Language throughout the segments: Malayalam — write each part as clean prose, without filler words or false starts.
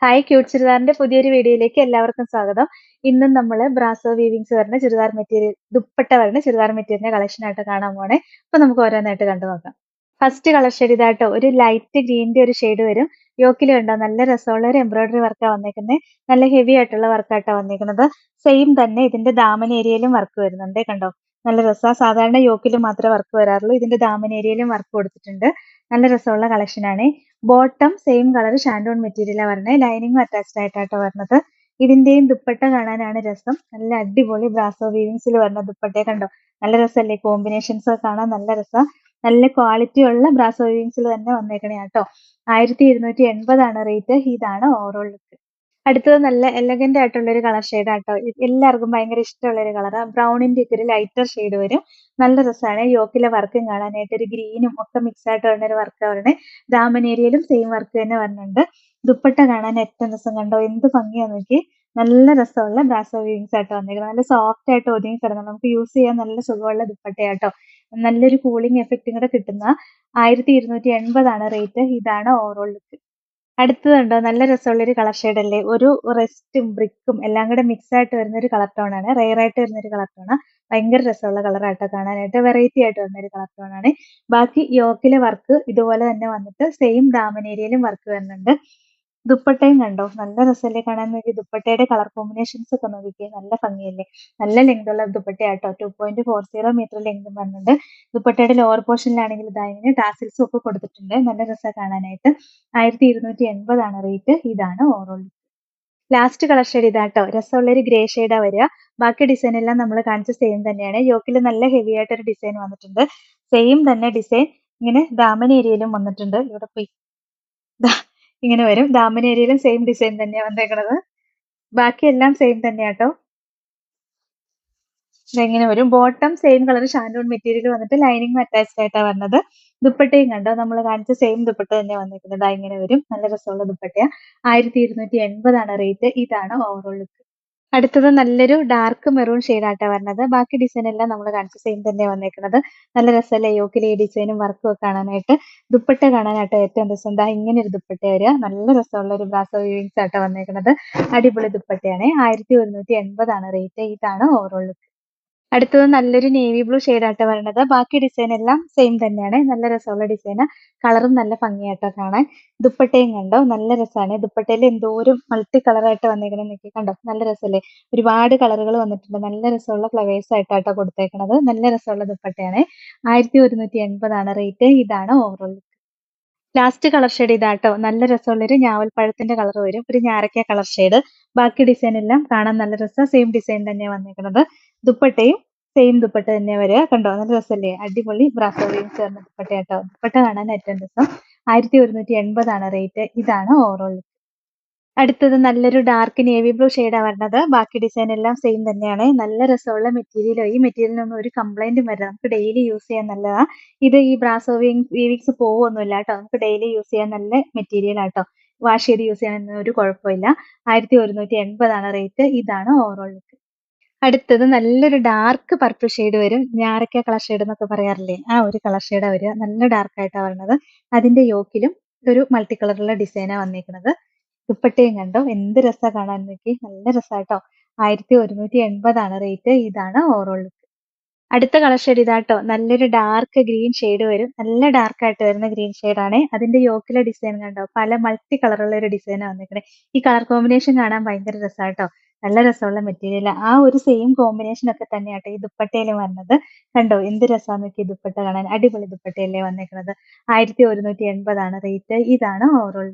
ഹായ് ക്യൂട്ട് ചുരിദാറിന്റെ പുതിയൊരു വീഡിയോയിലേക്ക് എല്ലാവർക്കും സ്വാഗതം. ഇന്നും നമ്മൾ ബ്രാസോ വീവിങ്സ് വരുന്ന ചുരിദാർ മെറ്റീരിയൽ ദുപ്പട്ട വരുന്ന ചുരിദാർ മെറ്റീരിയലിന്റെ കളക്ഷൻ ആയിട്ട് കാണാൻ പോണേ. അപ്പൊ നമുക്ക് ഓരോന്നായിട്ട് കണ്ടു നോക്കാം. ഫസ്റ്റ് കളർ ഷെയ്ഡ് ഇതാട്ടോ, ഒരു ലൈറ്റ് ഗ്രീനിന്റെ ഒരു ഷെയ്ഡ് വരും. യോക്കിൽ കണ്ടോ, നല്ല രസമുള്ള ഒരു എംബ്രോയിഡറി വർക്കാ വന്നേക്കുന്നത്. നല്ല ഹെവി ആയിട്ടുള്ള വർക്കായിട്ടാ വന്നേക്കുന്നത്. സെയിം തന്നെ ഇതിന്റെ ദാമൻ ഏരിയയിലും വർക്ക് വരുന്നുണ്ട്. കണ്ടോ, നല്ല രസാ. സാധാരണ യോക്കിൽ മാത്രമേ വർക്ക് വരാറുള്ളൂ, ഇതിന്റെ ദാമൻ ഏരിയയിലും വർക്ക് കൊടുത്തിട്ടുണ്ട്. നല്ല രസമുള്ള കളക്ഷൻ ആണ്. ബോട്ടം സെയിം കളർ ഷാൻഡോൺ മെറ്റീരിയലാ വരുന്നത്. ലൈനിങ്ങും അറ്റാച്ച്ഡ് ആയിട്ടാട്ടോ വരുന്നത്. ഇതിന്റെയും ദുപ്പട്ട കാണാനാണ് രസം. നല്ല അടിപൊളി ബ്രാസോ വീവിങ്സിൽ വരുന്ന ദുപ്പട്ടയെ കണ്ടോ, നല്ല രസമല്ലേ? കോമ്പിനേഷൻസ് ഒക്കെ കാണാൻ നല്ല രസാ. നല്ല ക്വാളിറ്റി ഉള്ള ബ്രാസോ വീവിങ്സിൽ തന്നെ വന്നേക്കണേ കേട്ടോ. 1280 റേറ്റ്. ഇതാണ് ഓവറോൾ ലുക്ക്. അടുത്തത് നല്ല എലഗന്റ് ആയിട്ടുള്ള ഒരു കളർ ഷെയ്ഡ് ആട്ടോ. എല്ലാവർക്കും ഭയങ്കര ഇഷ്ടമുള്ള ഒരു കളറാ. ബ്രൗണിന്റെ ഒക്കെ ഒരു ലൈറ്റർ ഷെയ്ഡ് വരും. നല്ല രസമാണ്. യോക്കിലെ വർക്കും കാണാനായിട്ട് ഒരു ഗ്രീനും ഒക്കെ മിക്സ് ആയിട്ട് വരുന്ന ഒരു വർക്ക് വരണേ. ദാമൻ ഏരിയയിലും സെയിം വർക്ക് തന്നെ വരുന്നുണ്ട്. ദുപ്പട്ട കാണാൻ ഏറ്റവും രസം. കണ്ടോ, എന്ത് ഭംഗിയാ നോക്കി. നല്ല രസമുള്ള ബ്രാസോ വീവിങ്സ് ആയിട്ട് വന്നിരിക്കുന്നത്. നല്ല സോഫ്റ്റ് ആയിട്ട് ഒതുങ്ങി കിടന്നു, നമുക്ക് യൂസ് ചെയ്യാൻ നല്ല സുഖമുള്ള ദുപ്പട്ടയാട്ടോ. നല്ലൊരു കൂളിംഗ് എഫക്റ്റും കൂടെ കിട്ടുന്ന 1280 റേറ്റ്. ഇതാണ് ഓവറോൾ ലുക്ക്. അടുത്തതുണ്ടോ, നല്ല രസമുള്ള ഒരു കളർ ഷെയ്ഡ് അല്ലേ? ഒരു റെസ്റ്റും ബ്രിക്കും എല്ലാം കൂടെ മിക്സ് ആയിട്ട് വരുന്ന ഒരു കളർ ടോൺ ആണ്. റെയർ ആയിട്ട് വരുന്ന ഒരു കളർ ടോൺ. ഭയങ്കര രസമുള്ള കളർ ആട്ടോ കാണാനായിട്ട്. വെറൈറ്റി ആയിട്ട് വരുന്ന ഒരു കളർ ടോൺ ആണ്. ബാക്കി യോക്കിലെ വർക്ക് ഇതുപോലെ തന്നെ വന്നിട്ട് സെയിം ദാമൻ ഏരിയയിലും വർക്ക് വരുന്നുണ്ട്. ദുപ്പട്ടയും കണ്ടോ, നല്ല രസമല്ലേ കാണാൻ? നോക്കി, ദുപ്പട്ടയുടെ കളർ കോമ്പിനേഷൻസ് ഒക്കെ നോക്കിക്കേ, നല്ല ഭംഗിയല്ലേ? നല്ല ലെങ്ത് ഉള്ള ദുപ്പട്ടയാട്ടോ. 2.40 മീറ്റർ ലെങ്തും വരുന്നുണ്ട്. ദുപ്പട്ടയുടെ ലോവർ പോർഷനിലാണെങ്കിൽ ഇതാ ഇങ്ങനെ ടാസിൽസും ഒക്കെ കൊടുത്തിട്ടുണ്ട്. നല്ല രസം കാണാനായിട്ട്. 1280 റേറ്റ്. ഇതാണ് ഓവറോൾ. ലാസ്റ്റ് കളർ ഷെയ്ഡ് ഇതാട്ടോ, രസമുള്ള ഒരു ഗ്രേ ഷെയ്ഡാ വരിക. ബാക്കി ഡിസൈൻ എല്ലാം നമ്മൾ കാണിച്ച സെയിം തന്നെയാണ്. യോക്കിൽ നല്ല ഹെവി ആയിട്ടൊരു ഡിസൈൻ വന്നിട്ടുണ്ട്. സെയിം തന്നെ ഡിസൈൻ ഇങ്ങനെ ദാമൻ ഏരിയയിലും വന്നിട്ടുണ്ട്. ഇവിടെ പോയി ദാ ഇങ്ങനെ വരും. ദാമൻ ഏരിയയിലും സെയിം ഡിസൈൻ തന്നെയാ വന്നേക്കണത്. ബാക്കിയെല്ലാം സെയിം തന്നെയാട്ടോ. ഇതെങ്ങനെ വരും. Bottom same colour shantoon material വന്നിട്ട് ലൈനിങ് അറ്റാച്ച്ഡ് ആയിട്ടാ വരുന്നത്. ദുപ്പട്ടയും കണ്ടോ, നമ്മൾ കാണിച്ച സെയിം ദുപ്പട്ട തന്നെ വന്നിരിക്കുന്നത്. ഇങ്ങനെ വരും. നല്ല രസമുള്ള ദുപ്പട്ടയാ. 1280 റേറ്റ്. ഇതാണ് ഓവറോൾ ലുക്ക്. അടുത്തത് നല്ലൊരു ഡാർക്ക് മെറൂൺ ഷെയ്ഡായിട്ടാ വരുന്നത്. ബാക്കി ഡിസൈൻ എല്ലാം നമ്മൾ കാണിച്ച സെയിം തന്നെ വന്നേക്കുന്നത്. നല്ല രസമല്ലേ യോക്കിലെ ഈ ഡിസൈനും വർക്കും ഒക്കെ കാണാനായിട്ട്. ദുപ്പട്ട കാണാനായിട്ട് ഏറ്റവും രസം. ദാ ഇങ്ങനെ ഒരു ദുപ്പട്ട വരിക. നല്ല രസമുള്ള ഒരു ബ്രാസോ വീവിങ്സ് ആയിട്ടാ വന്നേക്കുന്നത്. അടിപൊളി ദുപ്പട്ടയാണ്. 1180 റേറ്റ്. ഇതാണ് ഓവറോൾ ലുക്ക്. അടുത്തത് നല്ലൊരു നേവി ബ്ലൂ ഷെയ്ഡായിട്ടാ വരുന്നത്. ബാക്കി ഡിസൈൻ എല്ലാം സെയിം തന്നെയാണ്. നല്ല രസമുള്ള ഡിസൈൻ. കളറും നല്ല ഭംഗിയായിട്ടാ കാണാൻ. ദുപ്പട്ടയും കണ്ടോ, നല്ല രസമാണ്. ദുപ്പട്ടയിൽ എന്തോരം മൾട്ടി കളറായിട്ട് വന്നേക്കണെന്ന് നോക്കി. കണ്ടോ, നല്ല രസമല്ലേ? ഒരുപാട് കളറുകൾ വന്നിട്ടുണ്ട്. നല്ല രസമുള്ള ഫ്ലവേഴ്സ് ആയിട്ടാട്ടോ കൊടുത്തേക്കണത്. നല്ല രസമുള്ള ദുപ്പട്ടയാണ്. 1180 റേറ്റ്. ഇതാണ് ഓവറോൾ. ലാസ്റ്റ് കളർ ഷെയ്ഡ് ഇതാട്ടോ. നല്ല രസമുള്ളൊരു ഞാവൽപ്പഴത്തിന്റെ കളർ വരും. ഒരു ഞാറക്ക കളർ ഷെയ്ഡ്. ബാക്കി ഡിസൈൻ എല്ലാം കാണാൻ നല്ല രസം. സെയിം ഡിസൈൻ തന്നെയാണ് വന്നേക്കുന്നത്. ദുപ്പട്ടയും സെയിം ദുപ്പട്ട തന്നെ വരിക. കണ്ടോ, നല്ല രസമല്ലേ? അടിപൊളി ബ്രാസോ വീവിങ്സ് വരുന്ന ദുപ്പട്ടയാട്ടോ. ദുപ്പട്ട കാണാൻ ഏറ്റവും രസം. 1180 റേറ്റ്. ഇതാണ് ഓവറോൾ. അടുത്തത് നല്ലൊരു ഡാർക്ക് നേവി ബ്ലൂ ഷെയ്ഡാ വരുന്നത്. ബാക്കി ഡിസൈൻ എല്ലാം സെയിം തന്നെയാണ്. നല്ല രസമുള്ള മെറ്റീരിയലോ. ഈ മെറ്റീരിയലിനൊന്നും ഒരു കംപ്ലൈന്റും വരില്ല. നമുക്ക് ഡെയിലി യൂസ് ചെയ്യാൻ നല്ലതാ. ഇത് ഈ ബ്രാസോ വീവിങ്സ് പോവൊന്നുമില്ല കേട്ടോ. നമുക്ക് ഡെയിലി യൂസ് ചെയ്യാൻ നല്ല മെറ്റീരിയൽ ആട്ടോ. വാഷ് ചെയ്ത് യൂസ് ചെയ്യാനൊന്നും ഒരു കുഴപ്പമില്ല. 1180 റേറ്റ്. ഇതാണ് ഓവറോൾ ലുക്ക്. അടുത്തത് നല്ലൊരു ഡാർക്ക് പർപ്പിൾ ഷെയ്ഡ് വരും. ഞാറക്ക കളർ ഷെയ്ഡ് എന്നൊക്കെ പറയാറില്ലേ, ആ ഒരു കളർ ഷെയ്ഡാ വരിക. നല്ല ഡാർക്ക് ആയിട്ടാ വരുന്നത്. അതിന്റെ യോക്കിലും ഒരു മൾട്ടി കളറുള്ള ഡിസൈനാ വന്നിരിക്കുന്നത്. ദുപ്പട്ടയും കണ്ടോ, എന്ത് രസാ കാണാൻ നോക്കി. നല്ല രസാട്ടോ. 1180 റേറ്റ്. ഇതാണ് ഓവറോൾ ലുക്ക്. അടുത്ത കളർ ഷെയ്ഡ് ഇതാട്ടോ. നല്ലൊരു ഡാർക്ക് ഗ്രീൻ ഷെയ്ഡ് വരും. നല്ല ഡാർക്ക് ആയിട്ട് വരുന്ന ഗ്രീൻ ആണ്. അതിന്റെ യോക്കിലെ ഡിസൈൻ കണ്ടോ, പല മൾട്ടി കളറുള്ള ഒരു ഡിസൈനാ വന്നിരിക്കണേ. ഈ കളർ കോമ്പിനേഷൻ കാണാൻ ഭയങ്കര രസാട്ടോ. നല്ല രസമുള്ള മെറ്റീരിയൽ. ആ ഒരു സെയിം കോമ്പിനേഷൻ ഒക്കെ തന്നെയാട്ടോ ഈ ദുപ്പട്ടയിലും വരുന്നത്. കണ്ടോ, എന്ത് രസാന്ന് നോക്കി ദുപ്പട്ട കാണാൻ. അടിപൊളി ദുപ്പട്ടയല്ലേ വന്നേക്കുന്നത്. 1180 റേറ്റ്. ഇതാണ് ഓവറോൾ.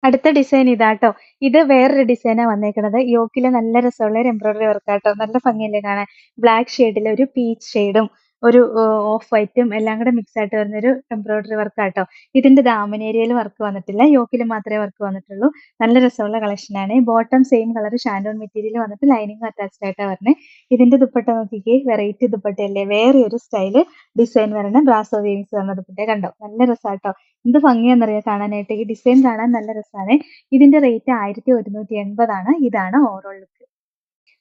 അടുത്ത ഡിസൈൻ ഇതാട്ടോ. ഇത് വേറൊരു ഡിസൈനാ വന്നേക്കുന്നത്. യോക്കില് നല്ല രസമുള്ള ഒരു എംബ്രോയിഡറി വർക്കാട്ടോ. നല്ല ഭംഗിയല്ലേ കാണാൻ? ബ്ലാക്ക് ഷെയ്ഡിൽ ഒരു പീച്ച് ഷെയ്ഡും ഒരു ഓഫ് വൈറ്റും എല്ലാം കൂടെ മിക്സ് ആയിട്ട് വരുന്നൊരു എംബ്രോയിഡറി വർക്കാട്ടോ. ഇതിന്റെ ദാമൻ ഏരിയയിൽ വർക്ക് വന്നിട്ടില്ല. യോക്കിൽ മാത്രമേ വർക്ക് വന്നിട്ടുള്ളൂ. നല്ല രസമുള്ള കളക്ഷനാണ്. ബോട്ടം സെയിം കളർ ഷാൻഡോൺ മെറ്റീരിയൽ വന്നിട്ട് ലൈനിങ് അറ്റാച്ച്ഡ് ആയിട്ടാ വരുന്നത്. ഇതിന്റെ ദുപ്പട്ട നോക്കിക്കേ, വെറൈറ്റി ദുപ്പട്ടയല്ലേ? വേറെ ഒരു സ്റ്റൈല് ഡിസൈൻ വരണ ബ്രാസോ വീവിങ്സ് വന്ന ദുപ്പട്ട കണ്ടോ, നല്ല രസാട്ടോ. എന്ത് ഭംഗിയാന്നറിയോ കാണാനായിട്ട്. ഈ ഡിസൈൻ കാണാൻ നല്ല രസാണ്. ഇതിന്റെ റേറ്റ് 1180. ഇതാണ് ഓവറോൾ ലുക്ക്.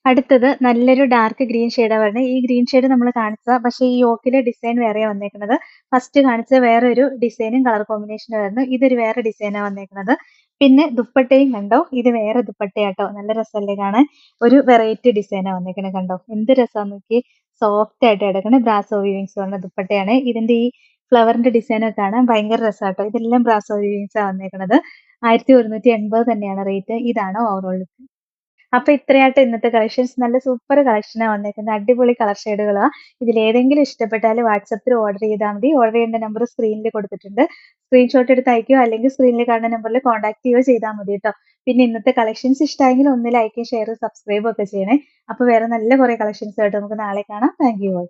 അടുത്തത് നല്ലൊരു ഡാർക്ക് ഗ്രീൻ ഷെയ്ഡാ വരുന്നത്. ഈ ഗ്രീൻ ഷെയ്ഡ് നമ്മൾ കാണിച്ചതാ, പക്ഷേ ഈ യോക്കിലെ ഡിസൈൻ വേറെയാ വന്നേക്കുന്നത്. ഫസ്റ്റ് കാണിച്ച വേറെ ഒരു ഡിസൈനും കളർ കോമ്പിനേഷനും ആയിരുന്നു. ഇതൊരു വേറെ ഡിസൈനാ വന്നേക്കുന്നത്. പിന്നെ ദുപ്പട്ടയും കണ്ടോ, ഇത് വേറെ ദുപ്പട്ടയാട്ടോ. നല്ല രസമല്ലേ കാണാൻ. ഒരു വെറൈറ്റി ഡിസൈനാ വന്നേക്കണെ കണ്ടോ. എന്ത് രസാന്ന് നോക്കിയേ. സോഫ്റ്റ് ആയിട്ട് കിടക്കണ ബ്രാസോ വീവിങ്സ് വന്ന ദുപ്പട്ടയാണ്. ഇതിന്റെ ഈ ഫ്ലവറിന്റെ ഡിസൈനൊക്കെ കാണാൻ ഭയങ്കര രസാട്ടോ. ഇതെല്ലാം ബ്രാസോ വീവിങ്സാ വന്നേക്കണത്. 1180 തന്നെയാണ് റേറ്റ്. ഇതാണ് ഓവറോൾ ലുക്ക്. അപ്പൊ ഇത്രയായിട്ട് ഇന്നത്തെ കളക്ഷൻസ്. നല്ല സൂപ്പർ കളക്ഷനാ വന്നേക്കുന്നത്. അടിപൊളി കളർ ഷെയ്ഡുകളാ. ഇതിലേതെങ്കിലും ഇഷ്ടപ്പെട്ടാൽ വാട്സപ്പിൽ ഓർഡർ ചെയ്താൽ മതി. ഓർഡർ ചെയ്യേണ്ട നമ്പർ സ്ക്രീനിൽ കൊടുത്തിട്ടുണ്ട്. സ്ക്രീൻഷോട്ട് എടുത്ത് അയക്കുകയോ അല്ലെങ്കിൽ സ്ക്രീനിൽ കാണുന്ന നമ്പറിൽ കോൺടാക്ട് ചെയ്യുകയോ ചെയ്താൽ മതി കേട്ടോ. പിന്നെ ഇന്നത്തെ കളക്ഷൻസ് ഇഷ്ടമായെങ്കിൽ ഒന്ന് ലൈക്കും ഷെയറും സബ്സ്ക്രൈബും ഒക്കെ ചെയ്യണേ. അപ്പൊ വേറെ നല്ല കുറെ കളക്ഷൻസ് ആയിട്ട് നമുക്ക് നാളെ കാണാം. Thank you all.